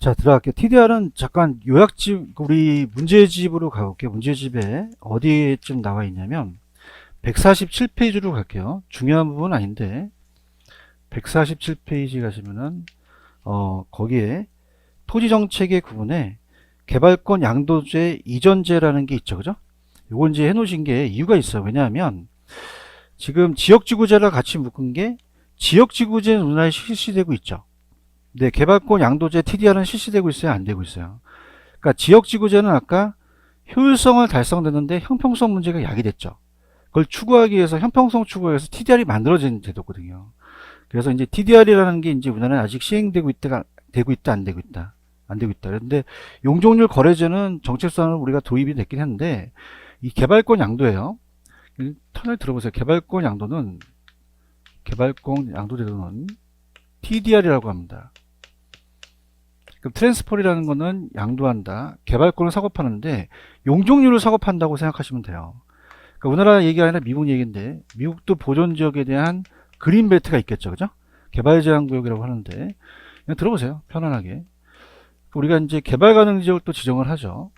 자, 들어갈게요. TDR은 잠깐 요약집, 우리 문제집으로 가볼게요. 문제집에 어디에쯤 나와 있냐면 147페이지로 갈게요. 중요한 부분은 아닌데 147페이지 가시면은 거기에 토지정책의 구분에 개발권 양도제 이전제라는 게 있죠. 그죠? 요건 이제 해놓으신 게 이유가 있어요. 왜냐하면 지금 지역지구제랑 같이 묶은 게 지역지구제 문화에 실시되고 있죠. 네, 개발권 양도제 TDR은 실시되고 있어요? 안 되고 있어요? 그러니까 지역지구제는 아까 효율성을 달성됐는데 형평성 문제가 야기됐죠. 그걸 추구하기 위해서 형평성 추구해서 TDR이 만들어진 제도거든요. 그래서 이제 TDR이라는 게 이제 우리나라는 아직 시행되고 있다, 되고 있다, 안 되고 있다, 안 되고 있다. 그런데 용적률 거래제는 정책상으로 우리가 도입이 됐긴 했는데 이 개발권 양도예요. 턴을 들어보세요. 개발권 양도는 TDR이라고 합니다. 그럼 트랜스폴이라는 거는 양도한다. 개발권을 사고파는데 용적률을 사고판다고 생각하시면 돼요. 그러니까 우리나라 얘기가 아니라 미국 얘기인데 미국도 보존지역에 대한 그린벨트가 있겠죠. 그죠? 개발제한구역이라고 하는데 그냥 들어보세요. 편안하게. 우리가 이제 개발가능지역을 또 지정을 하죠.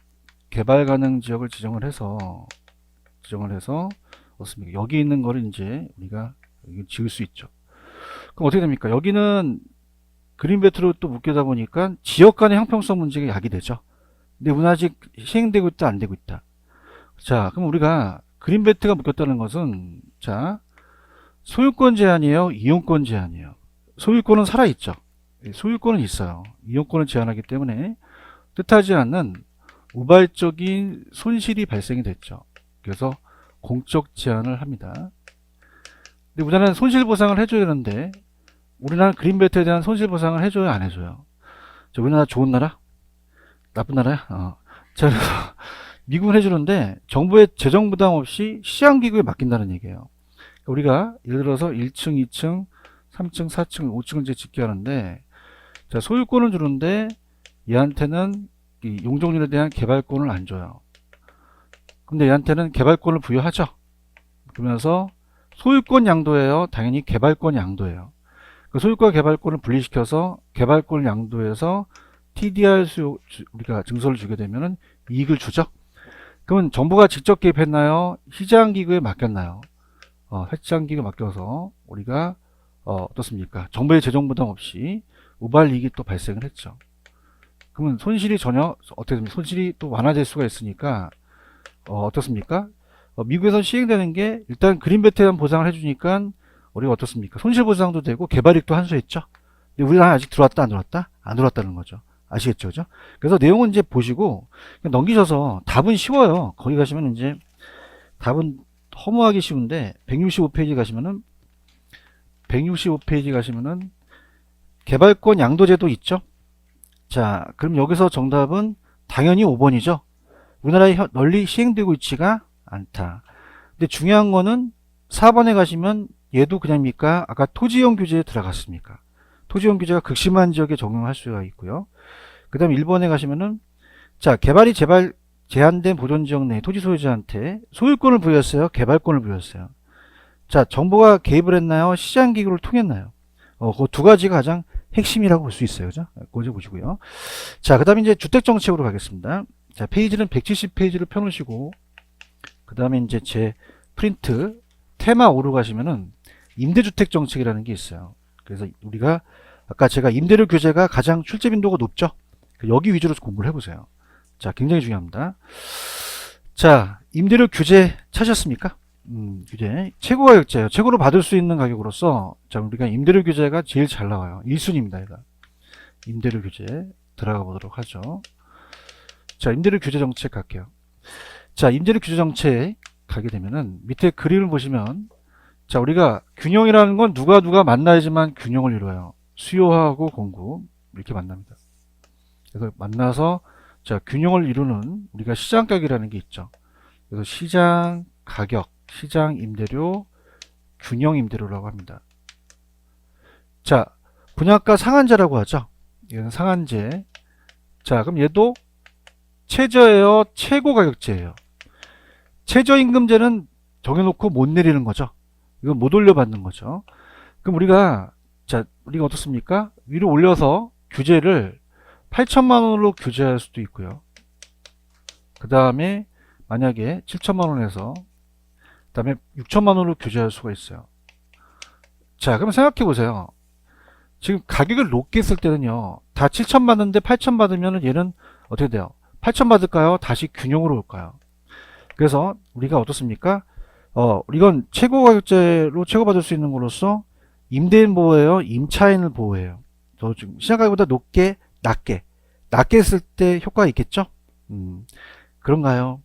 개발가능지역을 지정을 해서 어떻습니까? 여기 있는 거를 이제 우리가 여기 지을 수 있죠. 그럼 어떻게 됩니까? 여기는 그린벨트로 또 묶여다 보니까 지역 간의 형평성 문제가 야기되죠. 근데 우리는 아직 시행되고 있다, 안 되고 있다. 자, 그럼 우리가 그린벨트가 묶였다는 것은 자, 소유권 제한이에요? 이용권 제한이에요? 소유권은 살아있죠. 소유권은 있어요. 이용권을 제한하기 때문에 뜻하지 않는 우발적인 손실이 발생이 됐죠. 그래서 공적 제한을 합니다. 근데 우리나라는 손실보상을 해줘야 되는데 우리나라는 그린벨트에 대한 손실보상을 해줘요, 안 해줘요? 우리나라 좋은 나라? 나쁜 나라야? 자, 그래서 미국은 해주는데 정부의 재정 부담 없이 시장기구에 맡긴다는 얘기예요. 우리가 예를 들어서 1층, 2층, 3층, 4층, 5층을 이제 짓게 하는데 자, 소유권을 주는데 얘한테는 이 용적률에 대한 개발권을 안 줘요. 근데 얘한테는 개발권을 부여하죠. 그러면서 소유권 양도예요? 당연히 개발권 양도예요. 그 소유권 개발권을 분리시켜서 개발권 양도에서 TDR 우리가 증서를 주게 되면은 이익을 주죠. 그러면 정부가 직접 개입했나요? 시장기구에 맡겼나요? 시장기구에 맡겨서 우리가 어떻습니까? 정부의 재정 부담 없이 우발 이익이 또 발생을 했죠. 그러면 손실이 전혀 어떻게 됩니까? 손실이 또 완화될 수가 있으니까 어떻습니까? 미국에서 시행되는 게 일단 그린벨트에 대한 보상을 해주니까 우리가 어떻습니까? 손실보상도 되고 개발이익도 환수했죠. 근데 우리나라 아직 들어왔다 안 들어왔다? 안 들어왔다는 거죠. 아시겠죠? 그죠? 그래서 내용은 이제 보시고 넘기셔서 답은 쉬워요. 거기 가시면 이제 답은 허무하기 쉬운데 165페이지 가시면은 개발권 양도제도 있죠. 자, 그럼 여기서 정답은 당연히 5번이죠. 우리나라에 널리 시행되고 있지가 않다. 근데 중요한 거는 4번에 가시면 얘도 그냥입니까? 아까 토지용 규제에 들어갔습니까? 토지용 규제가 극심한 지역에 적용할 수가 있고요. 그 다음 1번에 가시면은 자, 개발이 제한된 보존지역 내 토지 소유자한테 소유권을 부여했어요? 개발권을 부여했어요? 자, 정부가 개입을 했나요? 시장기구를 통했나요? 그 두 가지가 가장 핵심이라고 볼 수 있어요. 그죠? 그거 보시고요. 자, 그 다음에 이제 주택정책으로 가겠습니다. 자, 페이지는 170페이지를 펴놓으시고, 그 다음에 이제 제 프린트, 테마 5로 가시면은 임대주택 정책이라는 게 있어요. 그래서 우리가 아까 제가 임대료 규제가 가장 출제 빈도가 높죠. 여기 위주로 공부를 해보세요. 자, 굉장히 중요합니다. 자, 임대료 규제 찾으셨습니까? 규제 최고 가격제예요. 최고로 받을 수 있는 가격으로서 자, 우리가 임대료 규제가 제일 잘 나와요. 1순위입니다. 얘가. 임대료 규제 들어가 보도록 하죠. 자, 임대료 규제 정책 갈게요. 자, 임대료 규제 정책 가게 되면은 밑에 그림을 보시면 자, 우리가 균형이라는 건 누가 만나야지만 균형을 이루어요. 수요하고 공급 이렇게 만납니다. 그래서 만나서 자, 균형을 이루는 우리가 시장가격이라는 게 있죠. 그래서 시장 가격, 시장 임대료, 균형 임대료라고 합니다. 자, 분양가 상한제라고 하죠. 이건 상한제. 자, 그럼 얘도 최저예요, 최고 가격제예요. 최저임금제는 정해놓고 못 내리는 거죠. 이건 못 올려받는 거죠. 그럼 우리가 어떻습니까? 위로 올려서 규제를 8천만 원으로 규제할 수도 있고요. 그 다음에 만약에 7천만 원에서 그 다음에 6천만 원으로 규제할 수가 있어요. 자, 그럼 생각해 보세요. 지금 가격을 높게 했을 때는요, 다 7천 받는데 8천 받으면 얘는 어떻게 돼요? 8천 받을까요? 다시 균형으로 올까요? 그래서 우리가 어떻습니까? 이건 최고 가격제로 최고받을 수 있는 거로서 임대인 보호예요? 임차인을 보호해요? 저 지금 시장 가격보다 낮게 했을 때 효과가 있겠죠? 그런가요?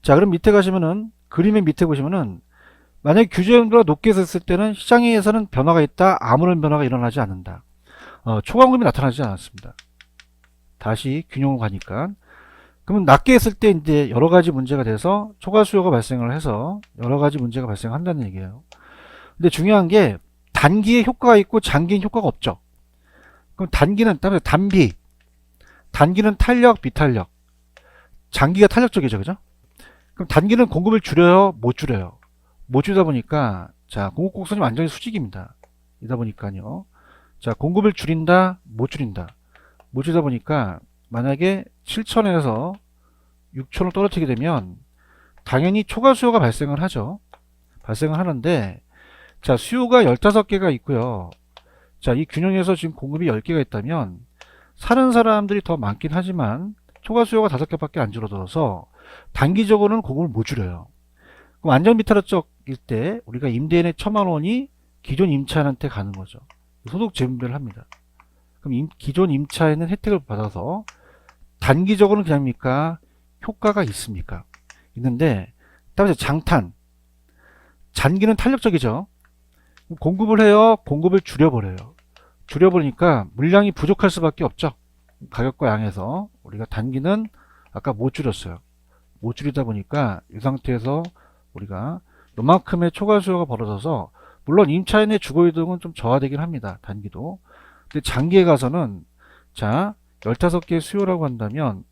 자, 그럼 밑에 가시면은, 그림의 밑에 보시면은, 만약에 규제율보다 높게 했을 때는 시장에서는 변화가 있다. 아무런 변화가 일어나지 않는다. 초과금이 나타나지 않았습니다. 다시 균형으로 가니까. 그러면 낮게 했을 때 이제 여러 가지 문제가 돼서 초과 수요가 발생을 해서 여러 가지 문제가 발생한다는 얘기예요. 근데 중요한 게 단기에 효과가 있고 장기에 효과가 없죠. 그럼 단기는 단기는 탄력, 비탄력. 장기가 탄력적이죠, 그죠? 그럼 단기는 공급을 줄여요, 못 줄여요? 못 줄이다 보니까 자, 공급 곡선이 완전히 수직입니다. 이다 보니까요. 자, 공급을 줄인다, 못 줄인다. 못 줄이다 보니까 만약에 7천에서 6천을 떨어뜨리게 되면 당연히 초과 수요가 발생을 하죠. 발생을 하는데 자, 수요가 15개가 있고요. 자, 이 균형에서 지금 공급이 10개가 있다면 사는 사람들이 더 많긴 하지만 초과 수요가 5개밖에 안 줄어들어서 단기적으로는 공급을 못 줄여요. 그럼 안전 비탈적일 때 우리가 임대인의 1,000만 원이 기존 임차인한테 가는 거죠. 소득 재분배를 합니다. 그럼 기존 임차인은 혜택을 받아서 단기적으로는 그냥입니까? 효과가 있습니까? 있는데 따라서 장기는 탄력적이죠. 공급을 해요. 공급을 줄여버려요. 줄여버리니까 물량이 부족할 수밖에 없죠. 가격과 양에서 우리가 단기는 아까 못 줄였어요. 못 줄이다 보니까 이 상태에서 우리가 요만큼의 초과 수요가 벌어져서 물론 임차인의 주거이동은 좀 저하되긴 합니다. 단기도. 근데 장기에 가서는 자 15개의 수요라고 한다면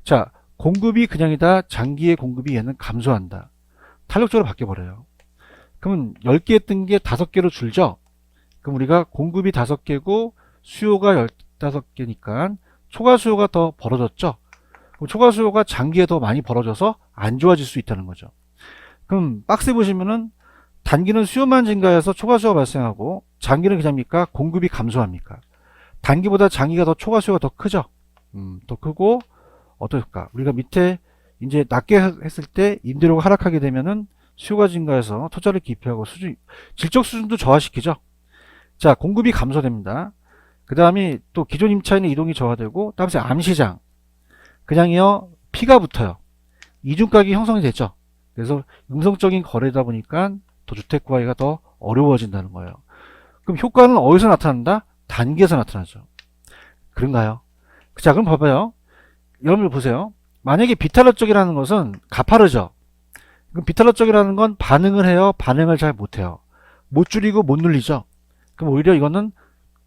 자 공급이 그냥이다. 장기의 공급이 얘는 감소한다. 탄력적으로 바뀌어버려요. 그러면 10개 했던 게 5개로 줄죠. 그럼 우리가 공급이 5개고 수요가 15개니까 초과 수요가 더 벌어졌죠. 그럼 초과 수요가 장기에 더 많이 벌어져서 안 좋아질 수 있다는 거죠. 그럼 박스에 보시면은 단기는 수요만 증가해서 초과 수요가 발생하고 장기는 그냥입니까? 공급이 감소합니까? 단기보다 장기가 더 초과 수요가 더 크죠. 더 크고 어떨까? 우리가 밑에 이제 낮게 했을 때 임대료가 하락하게 되면은 수요가 증가해서 투자를 기피하고 질적 수준도 저하시키죠. 자, 공급이 감소됩니다. 그 다음에 또 기존 임차인의 이동이 저하되고 다음에 암시장 그냥요 피가 붙어요. 이중가격이 형성이 됐죠. 그래서 음성적인 거래다 보니까 더 주택 구하기가 더 어려워진다는 거예요. 그럼 효과는 어디서 나타난다? 단기에서 나타나죠. 그런가요? 자, 그럼 봐봐요. 여러분들 보세요. 만약에 비탄력적이라는 것은 가파르죠. 그럼 비탄력적이라는 건 반응을 해요. 반응을 잘 못해요. 못 줄이고 못 눌리죠. 그럼 오히려 이거는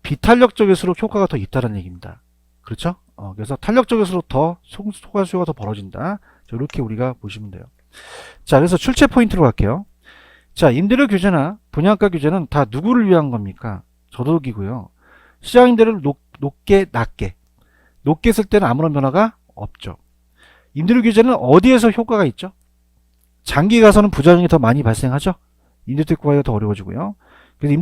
비탄력적일수록 효과가 더 있다는 얘기입니다. 그렇죠? 그래서 탄력적일수록 더 초과 수요가 더 벌어진다. 이렇게 우리가 보시면 돼요. 자, 그래서 출제 포인트로 갈게요. 자, 임대료 규제나 분양가 규제는 다 누구를 위한 겁니까? 저도기고요. 시장 임대료를 높게 했을 때는 아무런 변화가 없죠. 임대료 규제는 어디에서 효과가 있죠? 장기 가서는 부작용이 더 많이 발생하죠. 임대주택 구하기가 더 어려워지고요. 그래서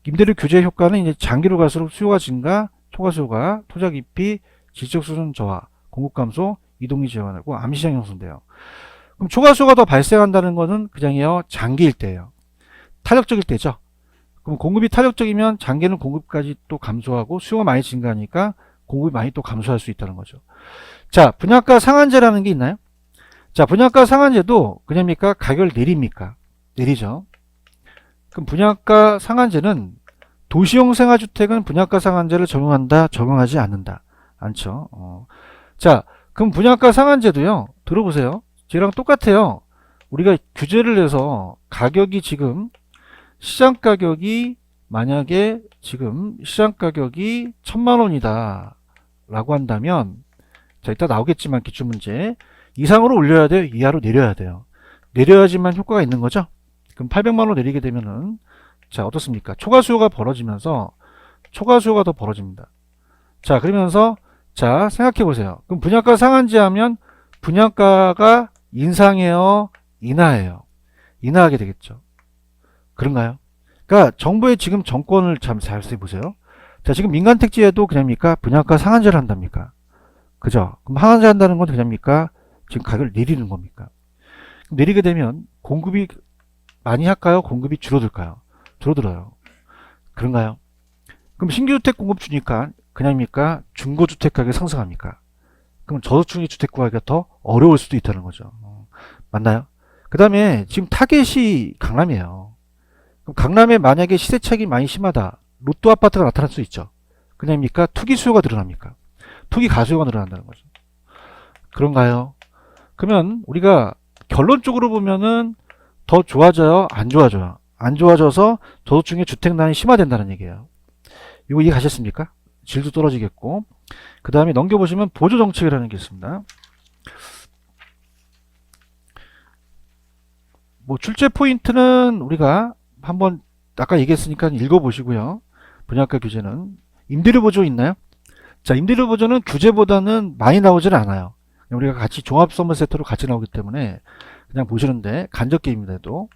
임대료 규제 효과는 이제 장기로 갈수록 수요가 증가, 초과 수요가 투자 기피, 질적 수준 저하, 공급 감소, 이동이 제한하고 암시장 형성돼요. 그럼 초과 수요가 더 발생한다는 것은 그냥이요 장기일 때예요. 탄력적일 때죠. 그럼 공급이 탄력적이면 장기는 공급까지 또 감소하고 수요가 많이 증가하니까 공급이 많이 또 감소할 수 있다는 거죠. 자, 분양가 상한제라는 게 있나요? 자, 분양가 상한제도 그냥입니까? 가격을 내립니까? 내리죠. 그럼 분양가 상한제는 도시용 생활주택은 분양가 상한제를 적용한다, 적용하지 않는다. 않죠. 자, 그럼 분양가 상한제도요. 들어보세요. 쟤랑 똑같아요. 우리가 규제를 해서 가격이 지금 시장가격이 만약에 지금 시장가격이 1,000만 원이다 라고 한다면 자, 이따 나오겠지만 기출문제 이상으로 올려야 돼요? 이하로 내려야 돼요? 내려야지만 효과가 있는 거죠? 그럼 800만 원 내리게 되면은 자, 어떻습니까? 초과 수요가 벌어지면서 초과 수요가 더 벌어집니다. 자, 그러면서 자, 생각해 보세요. 그럼 분양가 상한제 하면 분양가가 인상해요? 인하해요? 인하하게 되겠죠. 그런가요? 그러니까 정부의 지금 정권을 참 잘 보세요. 자, 지금 민간택지에도 그냥입니까? 분양가 상한제를 한답니까? 그죠? 그럼 상한제 한다는 건 그냥입니까? 지금 가격을 내리는 겁니까? 내리게 되면 공급이 많이 할까요? 공급이 줄어들까요? 줄어들어요. 그런가요? 그럼 신규주택 공급 주니까 그냥입니까? 중고주택 가격이 상승합니까? 그럼 저소득층의 주택 구하기가 더 어려울 수도 있다는 거죠. 맞나요? 그 다음에 지금 타겟이 강남이에요. 그럼 강남에 만약에 시세 차익이 많이 심하다. 로또 아파트가 나타날 수 있죠. 그냥입니까? 투기 수요가 늘어납니까? 투기 가수요가 늘어난다는 거죠. 그런가요? 그러면 우리가 결론적으로 보면은 더 좋아져요? 안 좋아져요? 안 좋아져서 저소득층의 주택난이 심화된다는 얘기예요. 이거 이해가셨습니까? 질도 떨어지겠고. 그 다음에 넘겨보시면 보조정책이라는 게 있습니다. 뭐 출제 포인트는 우리가 한번 아까 얘기했으니까 읽어보시고요. 분양가 규제는 임대료 보조 있나요? 자, 임대료 보조는 규제보다는 많이 나오지는 않아요. 우리가 같이 종합 선물 세트로 같이 나오기 때문에 그냥 보시는데 간접 게임인데도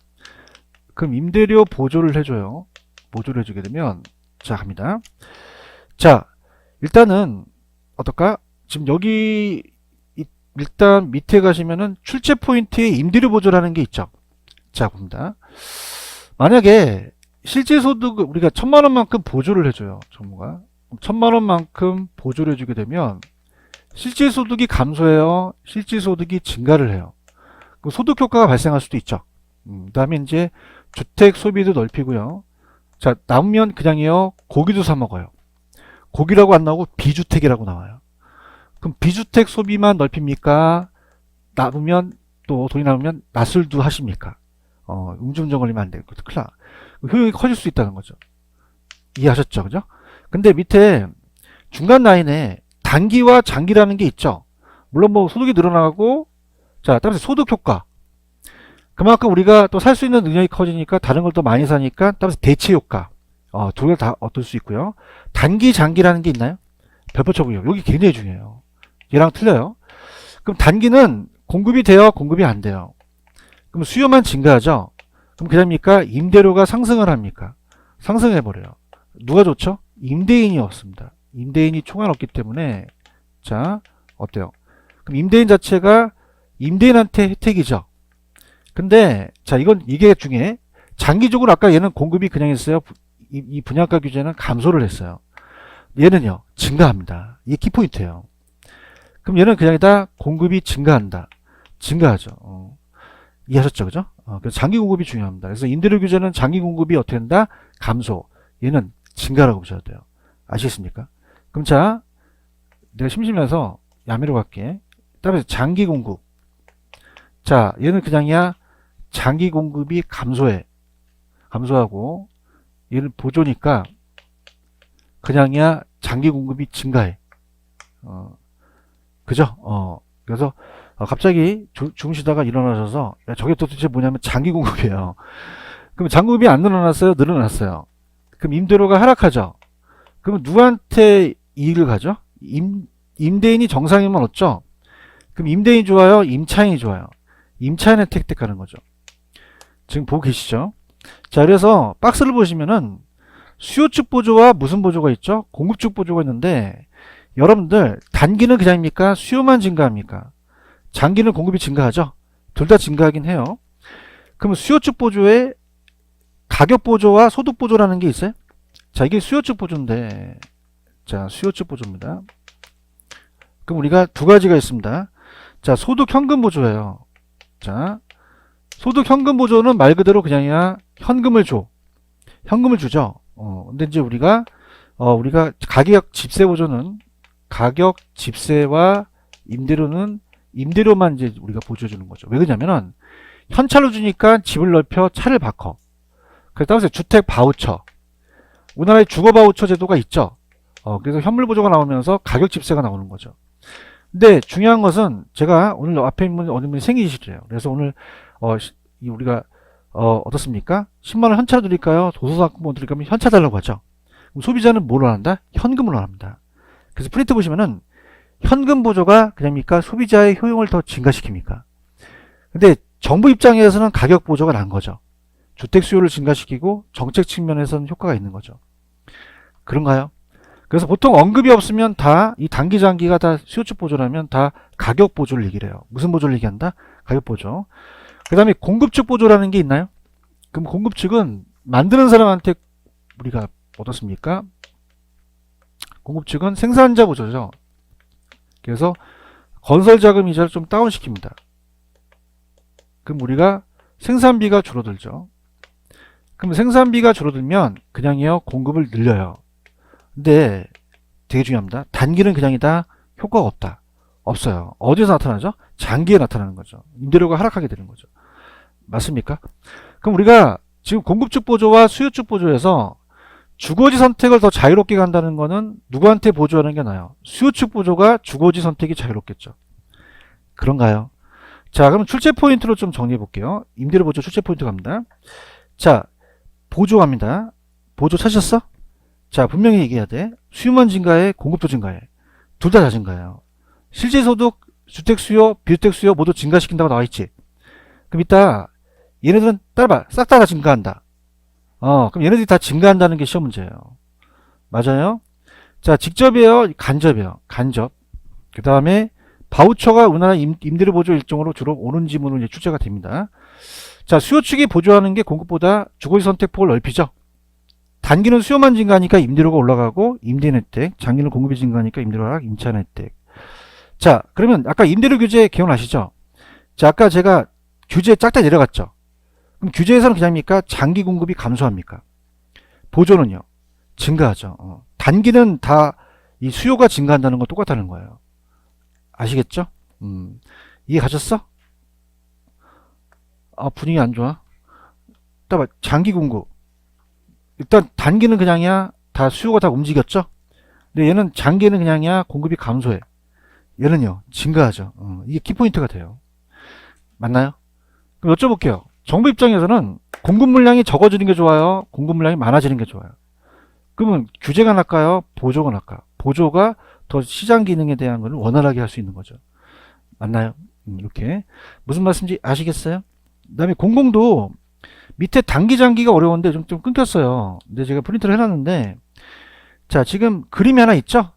그럼 임대료 보조를 해줘요. 보조를 해주게 되면 자, 갑니다. 자, 일단은 어떨까? 지금 여기 일단 밑에 가시면은 출제 포인트에 임대료 보조라는 게 있죠. 자, 봅니다. 만약에 실제 소득 우리가 1,000만원만큼 보조를 해줘요. 정부가 1,000만원만큼 보조를 해주게 되면 실제 소득이 감소해요. 실제 소득이 증가를 해요. 그 소득 효과가 발생할 수도 있죠. 그 다음에 이제 주택 소비도 넓히고요. 자, 남으면 그냥요 고기도 사 먹어요. 고기라고 안 나오고 비주택이라고 나와요. 그럼 비주택 소비만 넓힙니까? 남으면 또 돈이 남으면 낮술도 하십니까? 음주운전 걸리면 안 돼요. 큰일 나. 효용이 커질 수 있다는 거죠. 이해하셨죠? 그죠? 근데 밑에 중간 라인에 단기와 장기라는 게 있죠. 물론 뭐 소득이 늘어나고 자, 따라서 소득 효과. 그만큼 우리가 또 살 수 있는 능력이 커지니까 다른 걸 더 많이 사니까 따라서 대체 효과. 두 개를 다 얻을 수 있고요. 단기, 장기라는 게 있나요? 별표 쳐보세요. 여기 굉장히 중요해요. 얘랑 틀려요. 그럼 단기는 공급이 돼요? 공급이 안 돼요? 그럼 수요만 증가하죠? 그럼 그냥입니까? 임대료가 상승을 합니까? 상승해버려요. 누가 좋죠? 임대인이 없습니다. 임대인이 총알 없기 때문에 자, 어때요? 그럼 임대인 자체가 임대인한테 혜택이죠. 근데 자, 이게 중에 장기적으로 아까 얘는 공급이 그냥 있어요. 이 분양가 규제는 감소를 했어요. 얘는요 증가합니다. 이게 키포인트예요. 그럼 얘는 그냥이다 공급이 증가한다. 증가하죠. 이해하셨죠? 그죠? 그래서 장기 공급이 중요합니다. 그래서 임대료 규제는 장기 공급이 어떻게 된다? 감소. 얘는 증가라고 보셔야 돼요. 아시겠습니까? 그럼 자, 내가 심심해서 야매로 갈게. 따라서 장기 공급. 자, 얘는 그냥이야 장기 공급이 감소해. 감소하고 얘는 보조니까 그냥이야 장기 공급이 증가해. 그죠? 그래서 갑자기 주무시다가 일어나셔서 야, 저게 도대체 뭐냐면 장기 공급이에요. 그럼 장기 공급이 안 늘어났어요? 늘어났어요. 그럼 임대료가 하락하죠. 그럼 누구한테 이익을 가죠? 임대인이 정상이면 어쩌? 그럼 임대인이 좋아요? 임차인이 좋아요? 임차인한테 혜택 가는 거죠. 지금 보고 계시죠? 자, 그래서 박스를 보시면은 수요 측 보조와 무슨 보조가 있죠? 공급 측 보조가 있는데 여러분들 단기는 그냥입니까? 수요만 증가합니까? 장기는 공급이 증가하죠? 둘 다 증가하긴 해요. 그러면 수요 측 보조에 가격 보조와 소득 보조라는 게 있어요? 자, 이게 수요 측 보조인데 자, 수요 측 보조입니다. 그럼 우리가 두 가지가 있습니다. 자, 소득 현금 보조예요. 자, 소득 현금 보조는 말 그대로 그냥이야 현금을 줘. 현금을 주죠. 근데 이제 우리가 가격 집세 보조는 가격 집세와 임대료는 임대료만 이제 우리가 보조해 주는 거죠. 왜 그러냐면은 현찰로 주니까 집을 넓혀 차를 바꿔. 그래서 따라서 주택 바우처. 우리나라에 주거 바우처 제도가 있죠. 그래서 현물 보조가 나오면서 가격 집세가 나오는 거죠. 근데 중요한 것은 제가 오늘 앞에 있는 어느 분이 생기시래요. 그래서 오늘 우리가 어떻습니까? 10만원 현찰 드릴까요? 도서상품권 드릴까요? 현찰 달라고 하죠. 그럼 소비자는 뭘 원한다? 현금을 원합니다. 그래서 프린트 보시면은 현금 보조가 그냥입니까? 소비자의 효용을 더 증가시킵니까? 근데 정부 입장에서는 가격 보조가 난 거죠. 주택 수요를 증가시키고 정책 측면에서는 효과가 있는 거죠. 그런가요? 그래서 보통 언급이 없으면 다 이 단기 장기가 다 수요축 보조라면 다 가격 보조를 얘기를 해요. 무슨 보조를 얘기한다? 가격 보조. 그 다음에 공급 측 보조라는 게 있나요? 그럼 공급 측은 만드는 사람한테 우리가 어떻습니까? 공급 측은 생산자 보조죠. 그래서 건설 자금 이자를 좀 다운시킵니다. 그럼 우리가 생산비가 줄어들죠. 그럼 생산비가 줄어들면 그냥이요 공급을 늘려요. 근데 되게 중요합니다. 단기는 그냥이다. 효과가 없다. 없어요. 어디서 나타나죠? 장기에 나타나는 거죠. 임대료가 하락하게 되는 거죠. 맞습니까? 그럼 우리가 지금 공급측 보조와 수요측 보조에서 주거지 선택을 더 자유롭게 간다는 거는 누구한테 보조하는 게 나아요? 수요측 보조가 주거지 선택이 자유롭겠죠. 그런가요? 자, 그럼 출제 포인트로 좀 정리해 볼게요. 임대료 보조 출제 포인트 갑니다. 자, 보조합니다. 보조 찾으셨어? 자, 분명히 얘기해야 돼. 수요만 증가해, 공급도 증가해. 둘 다 증가해요. 실제 소득, 주택 수요, 비주택 수요 모두 증가시킨다고 나와 있지. 그럼 이따 얘네들은 따라봐. 싹 다 증가한다. 그럼 얘네들이 다 증가한다는 게 시험 문제예요. 맞아요? 자, 직접이에요? 간접이에요? 간접. 그 다음에 바우처가 우리나라 임대료 보조 일종으로 주로 오는 지문으로 이제 출제가 됩니다. 자, 수요 측이 보조하는 게 공급보다 주거지 선택폭을 넓히죠. 단기는 수요만 증가하니까 임대료가 올라가고 임대인 혜택, 장기는 공급이 증가하니까 임대료 하락, 임차인 혜택. 자, 그러면 아까 임대료 규제 기억나시죠? 자, 아까 제가 규제 짝다 내려갔죠. 그럼 규제에서는 그냥입니까? 장기 공급이 감소합니까? 보조는요? 증가하죠. 단기는 다 이 수요가 증가한다는 건 똑같다는 거예요. 아시겠죠? 이해 가셨어? 분위기 안 좋아. 따봐, 장기 공급. 일단 단기는 그냥이야 다 수요가 다 움직였죠. 근데 얘는 장기는 그냥이야 공급이 감소해. 얘는요 증가하죠. 이게 키포인트가 돼요. 맞나요? 그럼 여쭤볼게요. 정부 입장에서는 공급 물량이 적어지는 게 좋아요? 공급 물량이 많아지는 게 좋아요? 그러면 규제가 날까요? 보조가 날까? 보조가 더 시장 기능에 대한 걸 원활하게 할 수 있는 거죠. 맞나요? 이렇게 무슨 말씀인지 아시겠어요? 그 다음에 공공도 밑에 단기 장기가 어려운데 좀 끊겼어요. 근데 제가 프린트를 해놨는데 자 지금 그림이 하나 있죠?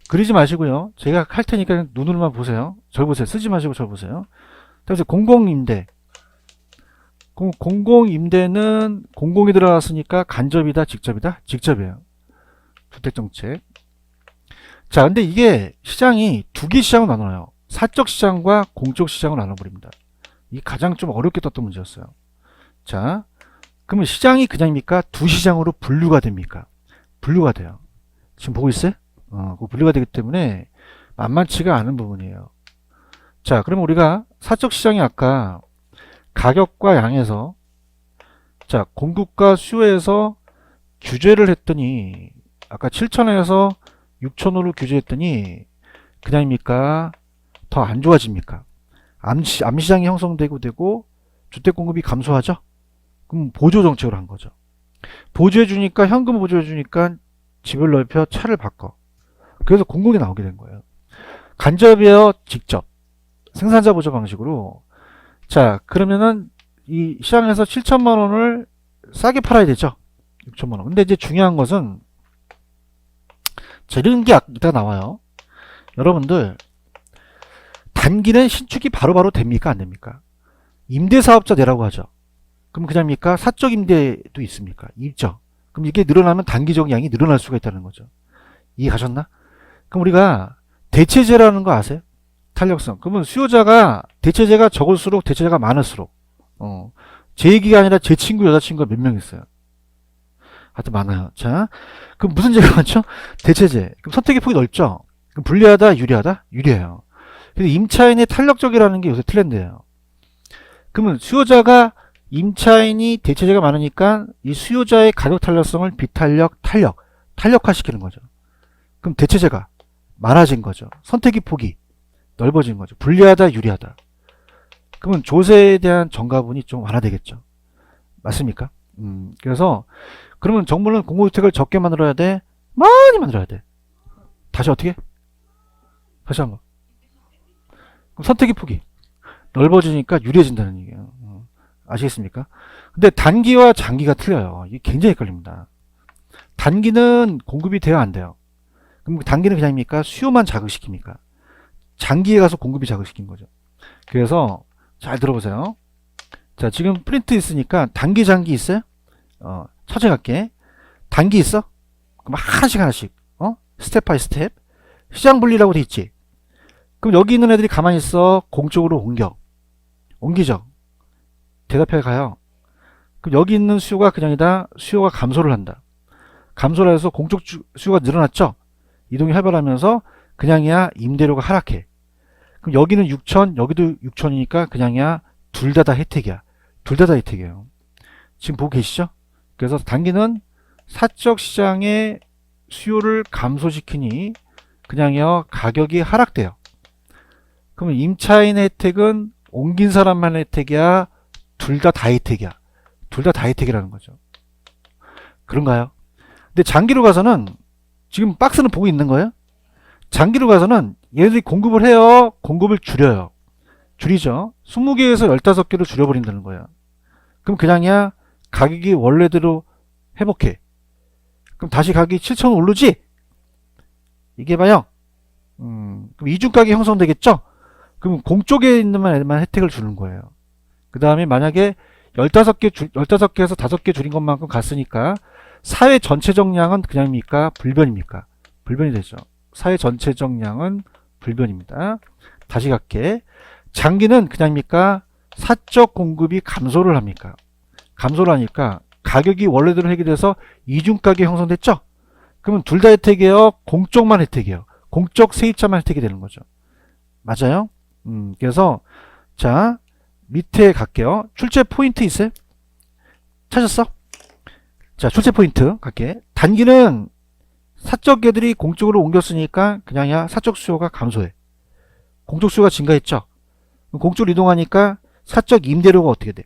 그리지 마시고요. 제가 할 테니까 눈으로만 보세요. 절 보세요. 쓰지 마시고 절 보세요. 그래서 공공임대 공공임대는 공공이 들어갔으니까 간접이다 직접이다? 직접이에요. 주택정책. 자 근데 이게 시장이 두 개 시장으로 나눠요. 사적 시장과 공적 시장으로 나눠버립니다. 이게 가장 좀 어렵게 떴던 문제였어요. 자, 그러면 시장이 그냥입니까? 두 시장으로 분류가 됩니까? 분류가 돼요. 지금 보고 있어요? 그 분류가 되기 때문에 만만치가 않은 부분이에요. 자, 그러면 우리가 사적 시장이 아까 가격과 양에서 자, 공급과 수요에서 규제를 했더니 아까 7천에서 6천으로 규제했더니 그냥입니까? 더 안 좋아집니까? 암시장이 형성되고 되고 주택 공급이 감소하죠? 그럼 보조 정책을 한 거죠. 보조해 주니까 현금 보조해 주니까 집을 넓혀 차를 바꿔. 그래서 공공이 나오게 된 거예요. 간접이에요, 직접. 생산자 보조 방식으로. 자, 그러면은 이 시장에서 7천만 원을 싸게 팔아야 되죠. 6천만 원. 근데 이제 중요한 것은 자, 이런 게 이따가 나와요. 여러분들 단기는 신축이 바로바로 됩니까? 안 됩니까? 임대사업자 내라고 하죠. 그럼 그냥입니까? 사적 임대도 있습니까? 있죠. 그럼 이게 늘어나면 단기적 양이 늘어날 수가 있다는 거죠. 이해 가셨나? 그럼 우리가 대체제라는 거 아세요? 탄력성. 그러면 수요자가 대체제가 적을수록 대체제가 많을수록 제 얘기가 아니라 제 친구 여자친구가 몇 명 있어요. 하여튼 많아요. 자, 그럼 무슨 제가 많죠? 대체제. 그럼 선택의 폭이 넓죠? 그럼 불리하다, 유리하다? 유리해요. 근데 임차인의 탄력적이라는 게 요새 트렌드예요. 그러면 수요자가 임차인이 대체제가 많으니까 이 수요자의 가격 탄력성을 비탄력, 탄력화시키는 거죠. 그럼 대체제가 많아진 거죠. 선택의 폭이 넓어진 거죠. 불리하다, 유리하다. 그러면 조세에 대한 정가분이 좀 완화되겠죠. 맞습니까? 그래서 그러면 정부는 공공주택을 적게 만들어야 돼? 많이 만들어야 돼. 다시 어떻게? 다시 한번. 그럼 선택의 폭이 넓어지니까 유리해진다는 얘기예요. 아시겠습니까? 근데 단기와 장기가 틀려요. 이게 굉장히 헷갈립니다. 단기는 공급이 돼야 안 돼요. 그럼 단기는 그냥입니까? 수요만 자극시킵니까? 장기에 가서 공급이 자극시킨 거죠. 그래서 잘 들어보세요. 자, 지금 프린트 있으니까 단기, 장기 있어요? 찾아갈게. 단기 있어? 그럼 하나씩 하나씩, 스텝 바이 스텝. 시장 분리라고 돼 있지? 그럼 여기 있는 애들이 가만히 있어. 공쪽으로 옮기죠. 대답해 가요. 그럼 여기 있는 수요가 그냥이다. 수요가 감소를 한다. 감소를 해서 공쪽 수요가 늘어났죠? 이동이 활발하면서 그냥이야 임대료가 하락해. 그럼 여기는 6천, 여기도 6천이니까 그냥이야 둘 다 혜택이야. 둘 다 혜택이에요. 지금 보고 계시죠? 그래서 단기는 사적 시장의 수요를 감소시키니 그냥요 가격이 하락돼요. 그러면 임차인의 혜택은 옮긴 사람만의 혜택이야? 둘 다 혜택이야. 둘 다 혜택이라는 거죠. 그런가요? 근데 장기로 가서는 지금 박스는 보고 있는 거예요? 장기로 가서는 얘들이 공급을 해요? 공급을 줄여요? 줄이죠. 20개에서 15개로 줄여버린다는 거야. 그럼 그냥이야 가격이 원래대로 회복해. 그럼 다시 가격이 7,000원 오르지? 이게 봐요. 그럼 이중가격이 형성되겠죠? 그럼 공쪽에 있는 애들만 혜택을 주는 거예요. 그 다음에 만약에 15개에서 5개 줄인 것만큼 갔으니까 사회 전체적 양은 그냥입니까? 불변입니까? 불변이 되죠. 사회 전체적 양은 불변입니다. 다시 갈게. 장기는 그냥입니까? 사적 공급이 감소를 합니까? 감소를 하니까 가격이 원래대로 해결돼서 이중가격이 형성됐죠? 그러면 둘 다 혜택이에요? 공쪽만 혜택이에요? 공적 세입자만 혜택이 되는 거죠. 맞아요? 그래서 자 밑에 갈게요. 출제 포인트 있어요? 찾았어? 자, 출제 포인트 갈게. 단기는 사적 애들이 공적으로 옮겼으니까 그냥이야 사적 수요가 감소해. 공적 수요가 증가했죠? 공적으로 이동하니까 사적 임대료가 어떻게 돼?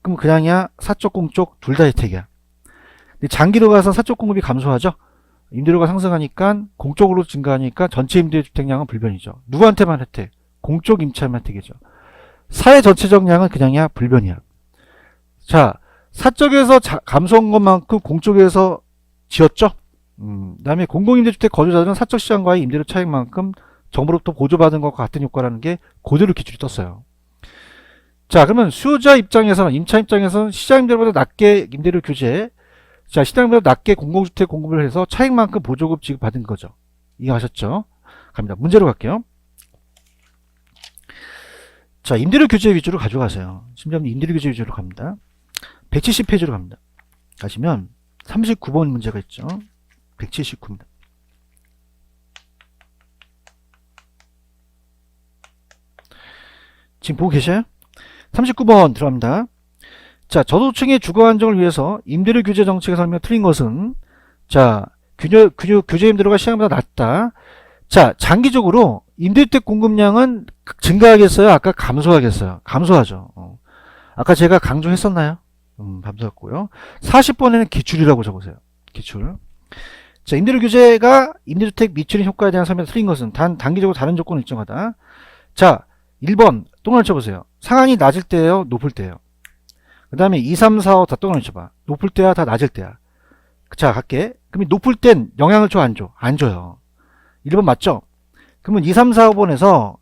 그럼 그냥이야 사적 공적 둘 다 혜택이야. 근데 장기로 가서 사적 공급이 감소하죠? 임대료가 상승하니까 공적으로 증가하니까 전체 임대주택량은 불변이죠. 누구한테만 혜택? 공적 임차인만 혜택이죠. 사회 전체적 양은 그냥이야 불변이야. 자, 사적에서 감소한 것만큼 공적에서 지었죠? 그 다음에 공공임대주택 거주자들은 사적 시장과의 임대료 차익만큼 정부로부터 보조받은 것과 같은 효과라는 게 그대로 기출이 떴어요. 자, 그러면 수요자 입장에서는, 임차 입장에서는 시장 임대료보다 낮게 임대료 규제, 자, 시장 임대료보다 낮게 공공주택 공급을 해서 차익만큼 보조금 지급받은 거죠. 이해하셨죠? 갑니다. 문제로 갈게요. 자, 임대료 규제 위주로 가져가세요. 심지어는 임대료 규제 위주로 갑니다. 170페이지로 갑니다. 가시면 39번 문제가 있죠. 179입니다. 지금 보고 계셔요? 39번 들어갑니다. 자, 저소득층의 주거 안정을 위해서 임대료 규제 정책의 설명 틀린 것은, 자, 규제 임대료가 시장보다 낮다. 자, 장기적으로 임대주택 공급량은 증가하겠어요? 아까 감소하겠어요? 감소하죠. 아까 제가 강조했었나요? 감소했고요. 40번에는 기출이라고 적으세요. 기출. 자, 임대료 규제가 임대주택 미치는 효과에 대한 설명이 틀린 것은 단기적으로 다른 조건을 일정하다. 자, 1번 동그라미 쳐보세요. 상한이 낮을 때예요? 높을 때예요? 그 다음에 2, 3, 4, 5 다 동그라미 쳐봐. 높을 때야? 다 낮을 때야? 자, 갈게. 그럼 높을 땐 영향을 줘? 안 줘? 안 줘요. 1번 맞죠? 그러면 2, 3, 4, 5번에서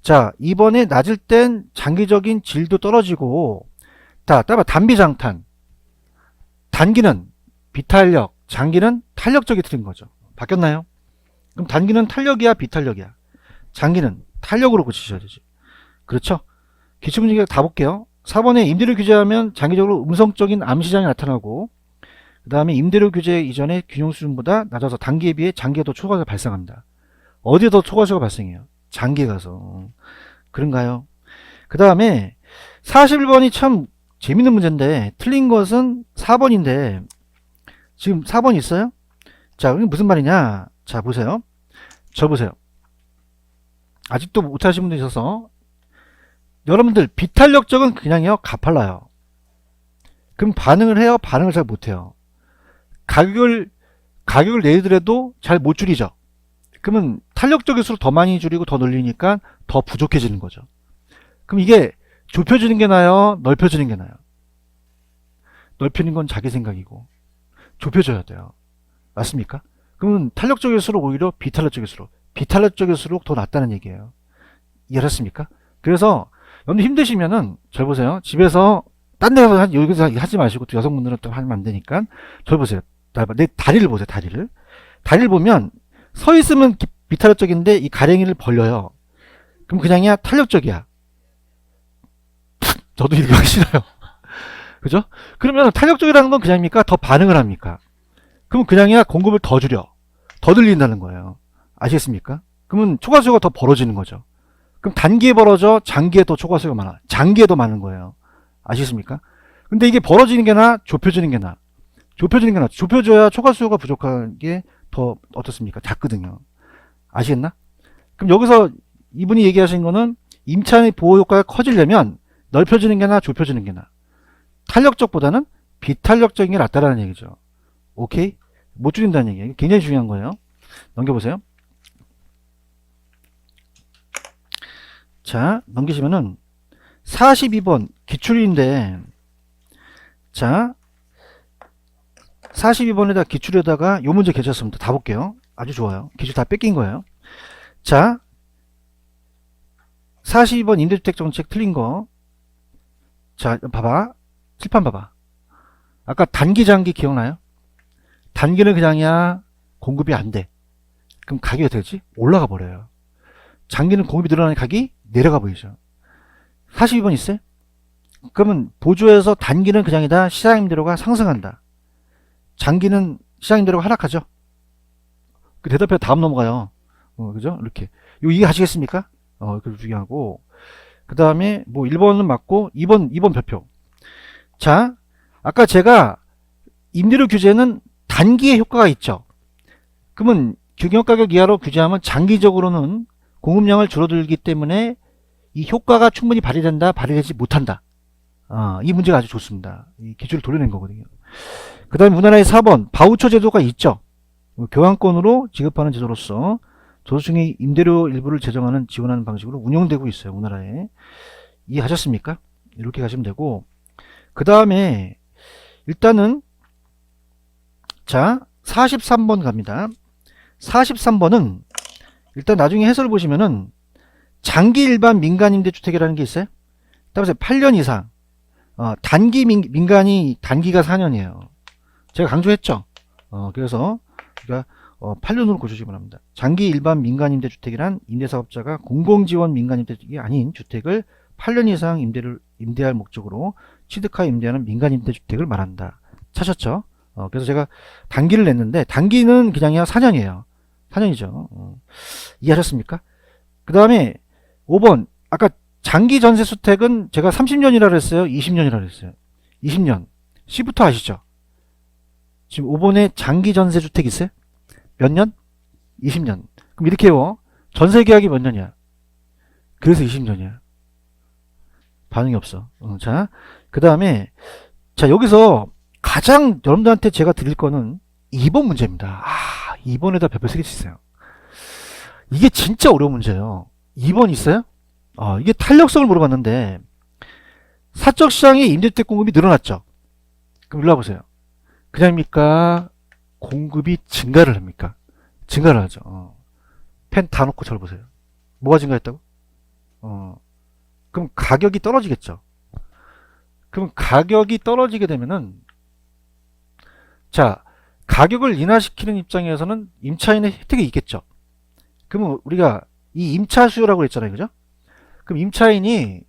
자, 2번에 낮을 땐 장기적인 질도 떨어지고 따봐 단비장탄. 단기는 비탄력, 장기는 탄력적이 틀린 거죠. 바뀌었나요? 그럼 단기는 탄력이야, 비탄력이야? 장기는 탄력으로 고치셔야 되지. 그렇죠? 기출문제 다 볼게요. 4번에 임대료 규제하면 장기적으로 음성적인 암시장이 나타나고, 그 다음에 임대료 규제 이전의 균형 수준보다 낮아서 단기에 비해 장기에 더 초과가 발생합니다. 어디에 더 초과수가 발생해요? 장기에 가서. 그런가요? 그 다음에 41번이 참 재밌는 문제인데 틀린 것은 4번인데 지금 4번 있어요? 자, 이게 무슨 말이냐? 자, 보세요. 저 보세요. 아직도 못하신 분들 있어서 여러분들 비탄력적은 그냥요 가팔라요. 그럼 반응을 해요? 반응을 잘 못해요. 가격을 내더라도 잘 못 줄이죠. 그러면 탄력적일수록 더 많이 줄이고 더 늘리니까 더 부족해지는 거죠. 그럼 이게 좁혀지는 게 나아요? 넓혀지는 게 나아요? 넓히는 건 자기 생각이고 좁혀져야 돼요. 맞습니까? 그러면 탄력적일수록 오히려 비탄력적일수록 더 낫다는 얘기예요. 이해하셨습니까? 그래서 여러분 힘드시면은 잘 보세요. 집에서 딴 데서 여기서 하지 마시고 또 여성분들은 또 하면 안 되니까 저 보세요. 내 다리를 보세요. 다리를 보면 서 있으면 비탄력적인데 이 가랭이를 벌려요. 그럼 그냥이야 탄력적이야. 저도 이렇게 하기 싫어요. 그죠? 그러면 탄력적이라는 건 그냥입니까? 더 반응을 합니까? 그럼 그냥이야 공급을 더 줄여. 더 늘린다는 거예요. 아시겠습니까? 그러면 초과수요가 더 벌어지는 거죠. 그럼 단기에 벌어져, 장기에 더 초과수요가 많아. 장기에 더 많은 거예요. 아시겠습니까? 근데 이게 벌어지는 게 나아? 좁혀지는 게 나아? 좁혀지는 게 나아. 좁혀져야 초과수요가 부족한 게 더 어떻습니까? 작거든요. 아시겠나? 그럼 여기서 이분이 얘기하신 거는 임차인의 보호 효과가 커지려면 넓혀지는 게 나아? 좁혀지는 게 나아? 탄력적보다는 비탄력적인 게 낫다라는 얘기죠. 오케이? 못 줄인다는 얘기예요. 굉장히 중요한 거예요. 넘겨보세요. 자, 넘기시면은 42번 기출인데, 자 42번에다 기출에다가 요 문제 괜찮습니다. 다 볼게요. 아주 좋아요. 기출 다 뺏긴 거예요. 자 42번 임대주택 정책 틀린 거. 자 봐봐. 칠판 봐봐. 아까 단기 장기 기억나요? 단기는 그냥이야 공급이 안 돼. 그럼 가격이 어떻게 되지? 올라가 버려요. 장기는 공급이 늘어나니 가격이 내려가 버리죠. 42번 있어요? 그러면 보조에서 단기는 그냥이다 시장 임대료가 상승한다. 장기는 시장 임대료가 하락하죠. 그 대답해 다음 넘어가요. 그죠? 이렇게. 이거 이해하시겠습니까? 그게 중요하고. 그 다음에 뭐 1번은 맞고 2번 별표. 자, 아까 제가 임대료 규제는 단기에 효과가 있죠. 그러면 규격가격 이하로 규제하면 장기적으로는 공급량을 줄어들기 때문에 이 효과가 충분히 발휘된다, 발휘되지 못한다. 이 문제가 아주 좋습니다. 이 기준을 돌려낸 거거든요. 그 다음에 우리나라의 4번 바우처 제도가 있죠. 교환권으로 지급하는 제도로서 저소득층의 임대료 일부를 제정하는 지원하는 방식으로 운영되고 있어요. 우리나라에. 이해하셨습니까? 이렇게 가시면 되고, 그 다음에 일단은 자 43번 갑니다. 43번은 일단 나중에 해설을 보시면은 장기 일반 민간임대주택이라는 게 있어요. 따라서 8년 이상 단기 민간이 단기가 4년이에요. 제가 강조했죠. 그래서 우리가 8년으로 고쳐주기 바랍니다. 장기 일반 민간임대주택이란 임대사업자가 공공지원 민간임대주택이 아닌 주택을 8년 이상 임대할 목적으로 취득하여 임대하는 민간임대주택을 말한다. 찾았죠? 그래서 제가 단기를 냈는데 단기는 그냥이야 4년이에요. 4년이죠. 이해하셨습니까? 그 다음에 5번 아까 장기 전세주택은 제가 30년이라 그랬어요? 20년이라 그랬어요? 20년. C부터 아시죠? 지금 5번에 장기 전세주택 있어요? 몇 년? 20년. 그럼 이렇게 해요. 전세계약이 몇 년이야? 그래서 20년이야. 반응이 없어. 자, 그 다음에 자 여기서 가장 여러분들한테 제가 드릴 거는 2번 문제입니다. 2번에다 별표 3개 치세요. 이게 진짜 어려운 문제예요. 2번 있어요? 이게 탄력성을 물어봤는데 사적 시장의 임대주택 공급이 늘어났죠. 그럼 일로 와보세요. 그냥입니까? 공급이 증가를 합니까? 증가를 하죠. 펜 다 놓고 잘 보세요. 뭐가 증가했다고? 그럼 가격이 떨어지겠죠. 그럼 가격이 떨어지게 되면은 자 가격을 인하시키는 입장에서는 임차인의 혜택이 있겠죠. 그러면 우리가 이 임차 수요라고 했잖아요. 그죠? 그럼 임차인이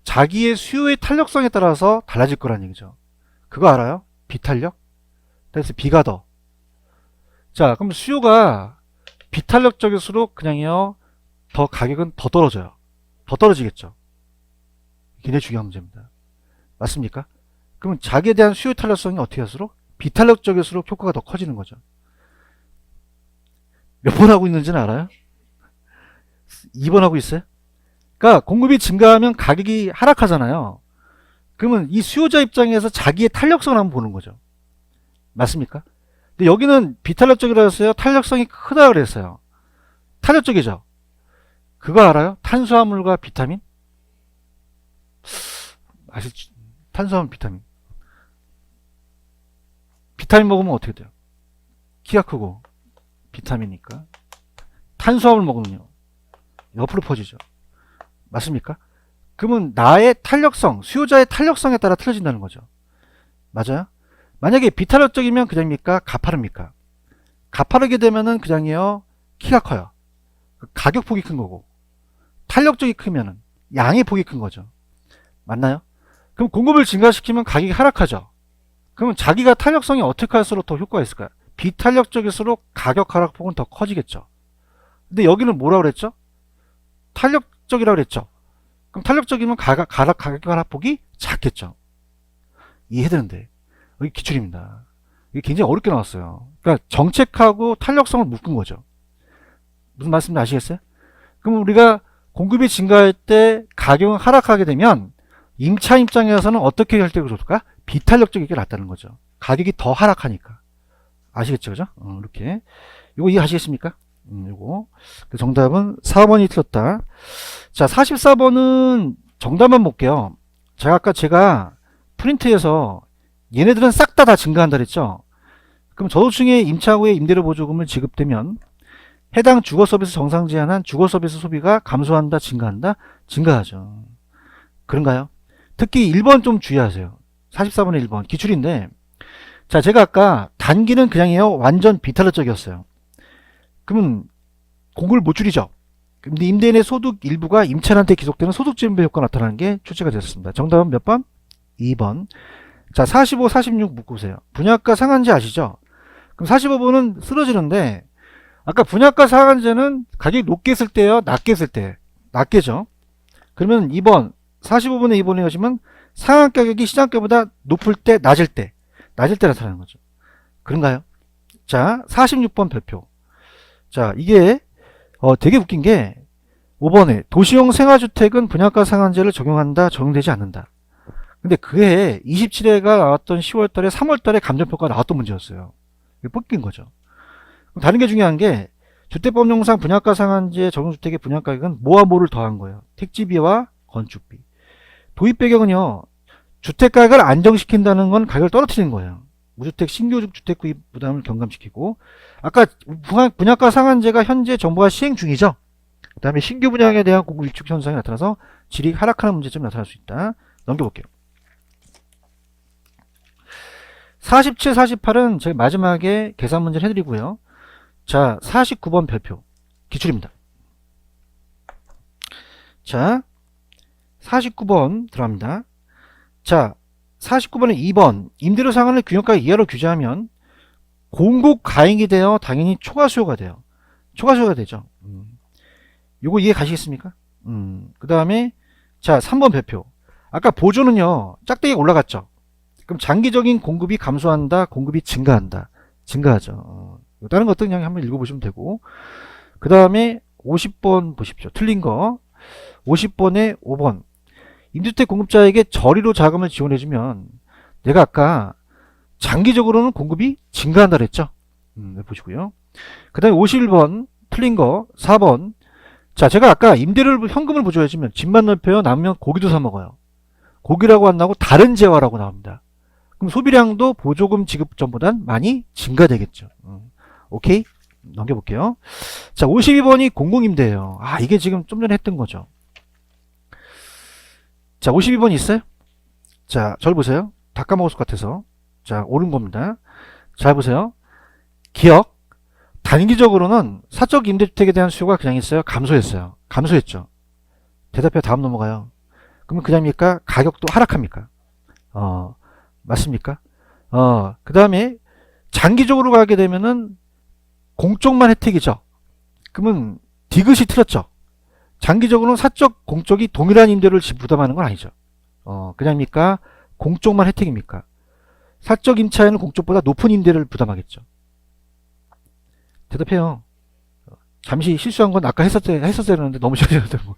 자기의 수요의 탄력성에 따라서 달라질 거란 얘기죠. 그거 알아요? 비탄력? 그래서 비가 더. 자, 그럼 수요가 비탄력적일수록 그냥요, 더 가격은 더 떨어져요. 더 떨어지겠죠. 굉장히 중요한 문제입니다. 맞습니까? 그러면 자기에 대한 수요 탄력성이 어떻게 할수록? 비탄력적일수록 효과가 더 커지는 거죠. 몇 번 하고 있는지는 알아요? 2번 하고 있어요? 그러니까 공급이 증가하면 가격이 하락하잖아요. 그러면 이 수요자 입장에서 자기의 탄력성을 한번 보는 거죠. 맞습니까? 근데 여기는 비탄력적이라고 했어요? 탄력성이 크다 그랬어요? 탄력적이죠? 그거 알아요? 탄수화물과 비타민? 아시죠? 탄수화물, 비타민. 비타민 먹으면 어떻게 돼요? 키가 크고, 비타민이니까. 탄수화물 먹으면요, 옆으로 퍼지죠. 맞습니까? 그러면 나의 탄력성, 수요자의 탄력성에 따라 틀어진다는 거죠. 맞아요? 만약에 비탄력적이면 그냥입니까? 가파릅니까? 가파르게 되면은 그냥이요, 키가 커요. 가격 폭이 큰 거고, 탄력적이 크면은 양의 폭이 큰 거죠. 맞나요? 그럼 공급을 증가시키면 가격이 하락하죠. 그러면 자기가 탄력성이 어떻게 할수록 더 효과가 있을까요? 비탄력적일수록 가격 하락폭은 더 커지겠죠. 근데 여기는 뭐라고 그랬죠? 탄력적이라고 그랬죠. 그럼 탄력적이면 가격 하락폭이 작겠죠. 이해되는데, 여기 기출입니다. 이게 굉장히 어렵게 나왔어요. 그러니까 정책하고 탄력성을 묶은 거죠. 무슨 말씀인지 아시겠어요? 그럼 우리가 공급이 증가할 때 가격은 하락하게 되면 임차 입장에서는 어떻게 결정이 좋을까? 비탄력적이게 낫다는 거죠. 가격이 더 하락하니까. 아시겠죠? 그죠? 이렇게. 이거 이해하시겠습니까? 요거. 정답은 4번이 틀렸다. 자, 44번은 정답만 볼게요. 제가 프린트에서 얘네들은 싹 다 증가한다 그랬죠? 그럼 저소득층의 임차 후에 임대료 보조금을 지급되면 해당 주거 서비스 정상 제한한 주거 서비스 소비가 감소한다, 증가한다? 증가하죠. 그런가요? 특히 1번 좀 주의하세요. 44번의 1번. 기출인데, 자, 제가 아까 단기는 그냥이요, 완전 비탄력적이었어요. 그러면 공급을 못 줄이죠. 근데 임대인의 소득 일부가 임차인한테 기속되는 소득 증배 효과가 나타나는 게 출제가 됐습니다. 정답은 몇 번? 2번. 자, 45, 46 묶으세요. 분양가 상한제 아시죠? 그럼 45번은 쓰러지는데, 아까 분양가 상한제는 가격이 높게 했을 때요, 낮게 했을 때? 낮게죠. 그러면 2번, 45번에 2번에 가시면 상한 가격이 시장가보다 높을 때, 낮을 때 나타나는 거죠. 그런가요? 자, 46번 별표. 자, 이게 되게 웃긴 게 5번에 도시용 생활주택은 분양가 상한제를 적용한다, 적용되지 않는다. 근데 그해 27회가 나왔던 10월달에 3월달에 감정평가가 나왔던 문제였어요. 이게 뽑긴 거죠. 다른 게 중요한 게 주택법령상 분양가 상한제 적용주택의 분양가격은 뭐와 뭐를 더한 거예요. 택지비와 건축비. 도입 배경은요, 주택가격을 안정시킨다는 건 가격을 떨어뜨리는 거예요. 무주택 신규 주택 구입 부담을 경감시키고, 아까 분양가 상한제가 현재 정부가 시행 중이죠. 그 다음에 신규 분양에 대한 공급 위축 현상이 나타나서 질이 하락하는 문제점이 나타날 수 있다. 넘겨볼게요. 47, 48은 제가 마지막에 계산 문제를 해드리고요. 자, 49번 별표. 기출입니다. 자, 49번 들어갑니다. 자, 49번에 2번. 임대료 상한을 균형가 이하로 규제하면 공급 가행이 되어 당연히 초과 수요가 돼요. 초과 수요가 되죠. 요거 이해 가시겠습니까? 그 다음에, 자, 3번 별표. 아까 보조는요, 짝대기가 올라갔죠. 그럼 장기적인 공급이 감소한다, 공급이 증가한다. 증가하죠. 다른 것도 그냥 한번 읽어보시면 되고. 그 다음에 50번 보십시오. 틀린 거. 50번에 5번. 임주택 공급자에게 저리로 자금을 지원해주면 내가 아까 장기적으로는 공급이 증가한다 그랬죠. 보시고요. 그 다음에 51번 틀린 거 4번. 자, 제가 아까 임대료를 현금을 보조해주면 집만 넓혀요. 남으면 고기도 사 먹어요. 고기라고 안 나오고 다른 재화라고 나옵니다. 그럼 소비량도 보조금 지급 전보단 많이 증가되겠죠. 오케이? 넘겨볼게요. 자, 52번이 공공임대예요. 아, 이게 지금 좀 전에 했던 거죠. 자, 52번 있어요? 자, 절 보세요. 다 까먹었을 것 같아서. 자, 옳은 겁니다. 잘 보세요. 기억. 단기적으로는 사적 임대주택에 대한 수요가 그냥 있어요? 감소했어요? 감소했죠. 대답해 다음 넘어가요. 그러면 그냥입니까? 가격도 하락합니까? 맞습니까? 그 다음에 장기적으로 가게 되면은 공적만 혜택이죠. 그러면 디귿이 틀렸죠. 장기적으로는 사적, 공적이 동일한 임대료를 부담하는 건 아니죠. 그냥입니까? 공적만 혜택입니까? 사적 임차에는 공적보다 높은 임대료를 부담하겠죠. 대답해요. 잠시 실수한 건 아까 했었어야 했는데 너무 실수했다고.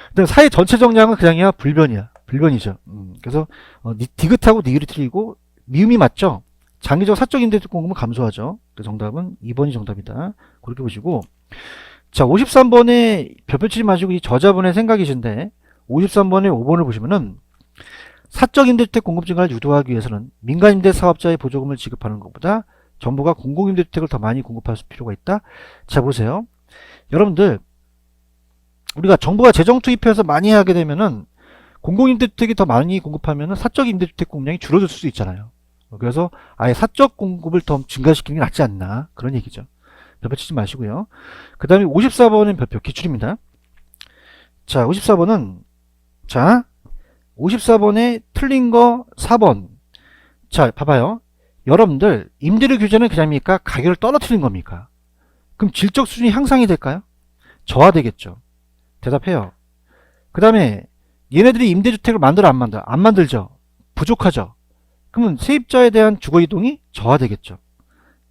근데 사회 전체 정량은 그냥이야 불변이야. 불변이죠. 그래서 디귿하고 니을이 틀리고 미음이 맞죠. 장기적 사적 임대주택 공급은 감소하죠. 그 정답은 2번이 정답이다. 그렇게 보시고, 자, 53번에 별표 치지 마시고 이 저자분의 생각이신데 53번에 5번을 보시면은 사적 임대주택 공급 증가를 유도하기 위해서는 민간 임대 사업자의 보조금을 지급하는 것보다 정부가 공공 임대주택을 더 많이 공급할 필요가 있다. 자, 보세요. 여러분들, 우리가 정부가 재정 투입해서 많이 하게 되면은 공공 임대주택이 더 많이 공급하면은 사적 임대주택 공급량이 줄어들 수 있잖아요. 그래서 아예 사적 공급을 더 증가시키는 게 낫지 않나, 그런 얘기죠. 별표 치지 마시고요. 그 다음에 54번은 별표 기출입니다. 자, 54번은, 자, 54번에 틀린 거 4번. 자, 봐봐요. 여러분들, 임대료 규제는 그냥입니까? 가격을 떨어뜨리는 겁니까? 그럼 질적 수준이 향상이 될까요? 저하되겠죠. 대답해요. 그 다음에, 얘네들이 임대주택을 만들어 안 만들어? 안 만들죠. 부족하죠. 그러면 세입자에 대한 주거이동이 저하되겠죠.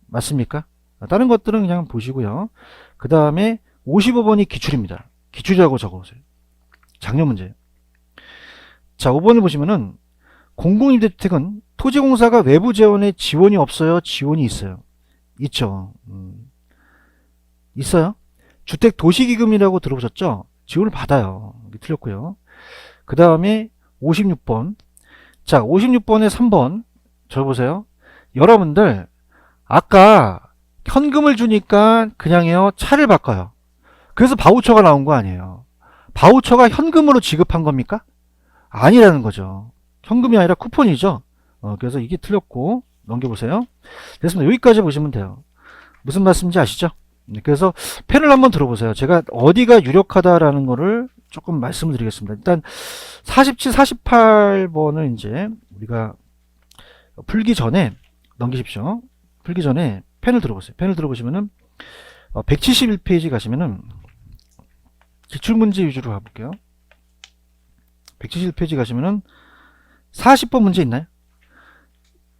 맞습니까? 다른 것들은 그냥 보시고요. 그 다음에 55번이 기출입니다. 기출이라고 적어보세요. 작년 문제. 자, 5번을 보시면은 공공임대주택은 토지공사가 외부 재원에 지원이 없어요? 지원이 있어요? 있죠. 있어요? 주택도시기금이라고 들어보셨죠? 지원을 받아요. 틀렸고요. 그 다음에 56번. 자, 56번에 3번. 저 보세요. 여러분들, 아까 현금을 주니까 그냥요, 차를 바꿔요. 그래서 바우처가 나온 거 아니에요. 바우처가 현금으로 지급한 겁니까? 아니라는 거죠. 현금이 아니라 쿠폰이죠. 그래서 이게 틀렸고, 넘겨보세요. 됐습니다. 여기까지 보시면 돼요. 무슨 말씀인지 아시죠? 그래서 펜을 한번 들어보세요. 제가 어디가 유력하다라는 거를 조금 말씀을 드리겠습니다. 일단 47, 48번을 이제 우리가 풀기 전에 넘기십시오. 풀기 전에 펜을 들어보세요. 펜을 들어보시면은 171페이지 가시면은 기출문제 위주로 가볼게요. 171페이지 가시면은 40번 문제 있나요?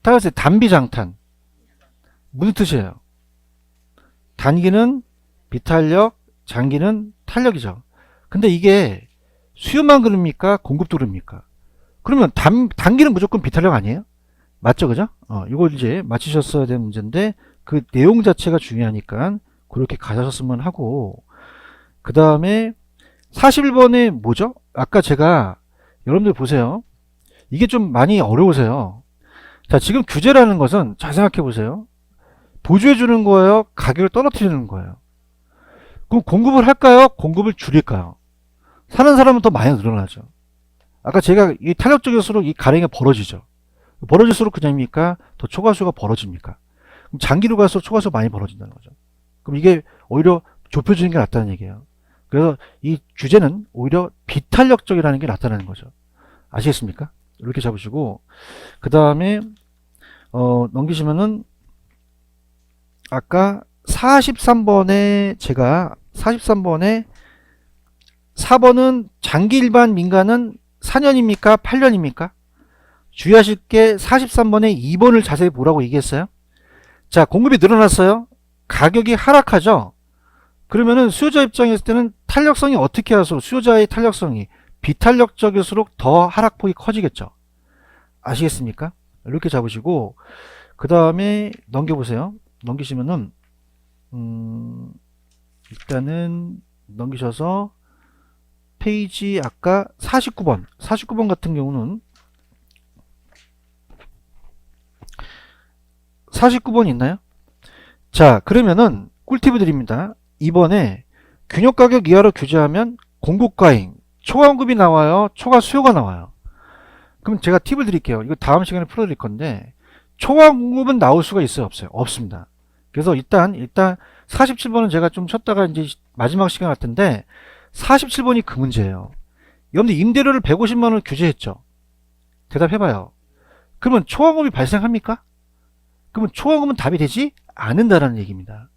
따라서 단비장탄 무슨 뜻이에요? 단기는 비탄력, 장기는 탄력이죠. 근데 이게 수요만 그럽니까? 공급도 그럽니까? 그러면 단기는 무조건 비탄력 아니에요? 맞죠, 그죠? 이걸 이제 맞히셨어야 되는 문제인데 그 내용 자체가 중요하니까 그렇게 가셨으면 하고, 그 다음에 41번에 뭐죠? 아까 제가 여러분들 보세요. 이게 좀 많이 어려우세요. 자, 지금 규제라는 것은 잘 생각해 보세요. 보조해 주는 거예요? 가격을 떨어뜨리는 거예요? 그럼 공급을 할까요? 공급을 줄일까요? 사는 사람은 더 많이 늘어나죠. 아까 제가 이 탄력적일수록 이 가랭이가 벌어지죠. 벌어질수록 그냥입니까? 더 초과수가 벌어집니까? 그럼 장기로 갈수록 초과수가 많이 벌어진다는 거죠. 그럼 이게 오히려 좁혀지는 게 낫다는 얘기예요. 그래서 이 규제는 오히려 비탄력적이라는 게 나타나는 거죠. 아시겠습니까? 이렇게 잡으시고, 그 다음에 넘기시면은 아까 43번에 제가 43번에 4번은 장기 일반 민간은 4년입니까? 8년입니까? 주의하실 게 43번에 2번을 자세히 보라고 얘기했어요. 자, 공급이 늘어났어요. 가격이 하락하죠. 그러면은 수요자 입장에 있을 때는 탄력성이 어떻게 할수록 수요자의 탄력성이 비탄력적일수록 더 하락폭이 커지겠죠. 아시겠습니까? 이렇게 잡으시고, 그 다음에 넘겨보세요. 넘기시면은 일단은 넘기셔서 페이지 아까 49번 같은 경우는 49번 있나요? 자, 그러면은 꿀팁을 드립니다. 이번에 균형가격 이하로 규제하면 공급과잉, 초과공급이 나와요? 초과수요가 나와요? 그럼 제가 팁을 드릴게요. 이거 다음 시간에 풀어드릴 건데 초과공급은 나올 수가 있어요? 없어요? 없습니다. 그래서 일단 47번은 제가 좀 쳤다가 이제 마지막 시간 같은데 47번이 그 문제예요. 여러분들 임대료를 150만원을 규제했죠? 대답해봐요. 그러면 초과공급이 발생합니까? 그러면 초과공급은 답이 되지 않는다라는 얘기입니다.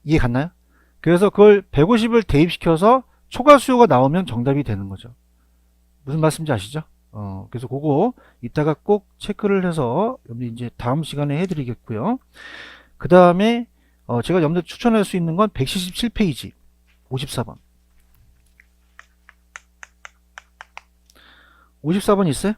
이해 갔나요? 그래서 그걸 150을 대입시켜서 초과 수요가 나오면 정답이 되는 거죠. 무슨 말씀인지 아시죠? 그래서 그거 이따가 꼭 체크를 해서 여러분들 이제 다음 시간에 해드리겠고요. 그 다음에 제가 여러분들 추천할 수 있는 건 177페이지 54번 54번 있어요?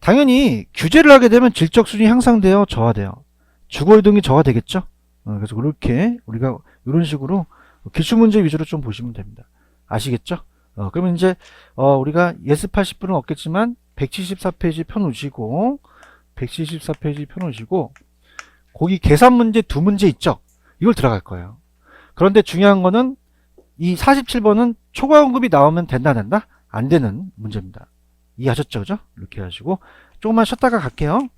당연히 규제를 하게 되면 질적 수준이 향상되어 저하돼요. 주거 이동이 저하되겠죠. 그래서 그렇게 우리가 이런 식으로 기출문제 위주로 좀 보시면 됩니다. 아시겠죠? 그러면 이제 우리가 예스 80분은 없겠지만 174페이지 펴놓으시고 174페이지 펴놓으시고 거기 계산 문제 두 문제 있죠? 이걸 들어갈 거예요. 그런데 중요한 거는 이 47번은 초과 언급이 나오면 된다 안 된다? 안 되는 문제입니다. 이해하셨죠? 그죠? 이렇게 하시고 조금만 쉬었다가 갈게요.